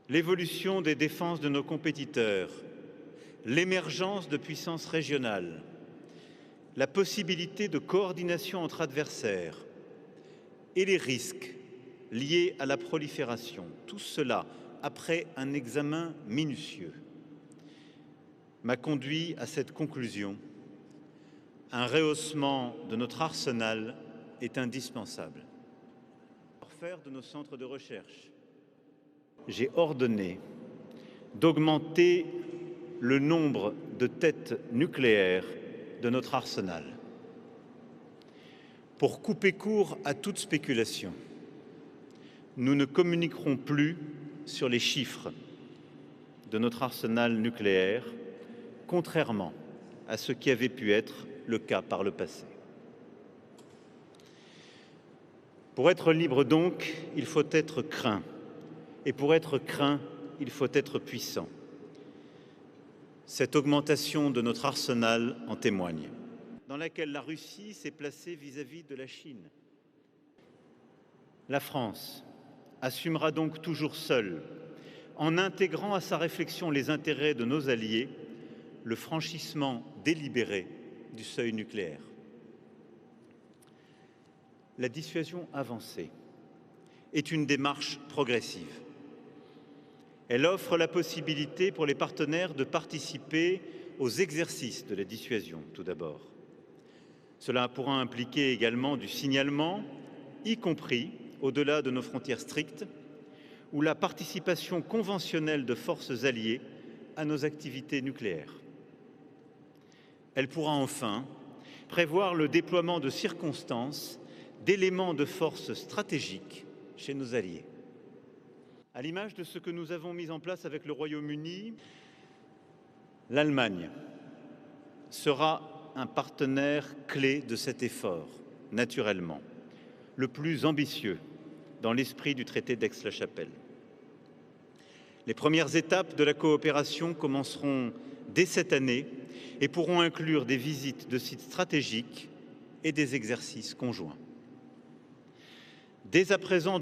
l'évolution des défenses de nos compétiteurs, l'émergence de puissances régionales, la possibilité de coordination entre adversaires et les risques liés à la prolifération, tout cela, après un examen minutieux, m'a conduit à cette conclusion: un rehaussement de notre arsenal est indispensable. Pour faire de nos centres de recherche, j'ai ordonné d'augmenter le nombre de têtes nucléaires de notre arsenal. Pour couper court à toute spéculation, nous ne communiquerons plus sur les chiffres de notre arsenal nucléaire, contrairement à ce qui avait pu être le cas par le passé. Pour être libre donc, il faut être craint. Et pour être craint, il faut être puissant. Cette augmentation de notre arsenal en témoigne, dans laquelle la Russie s'est placée vis-à-vis de la Chine. La France assumera donc toujours seule, en intégrant à sa réflexion les intérêts de nos alliés, le franchissement délibéré du seuil nucléaire. La dissuasion avancée est une démarche progressive. Elle offre la possibilité pour les partenaires de participer aux exercices de la dissuasion, tout d'abord. Cela pourra impliquer également du signalement, y compris au-delà de nos frontières strictes, ou la participation conventionnelle de forces alliées à nos activités nucléaires. Elle pourra enfin prévoir le déploiement de circonstances, d'éléments de force stratégiques chez nos alliés. À l'image de ce que nous avons mis en place avec le Royaume-Uni, l'Allemagne sera un partenaire clé de cet effort, naturellement, le plus ambitieux dans l'esprit du traité d'Aix-la-Chapelle. Les premières étapes de la coopération commenceront dès cette année et pourront inclure des visites de sites stratégiques et des exercices conjoints. Dès à présent,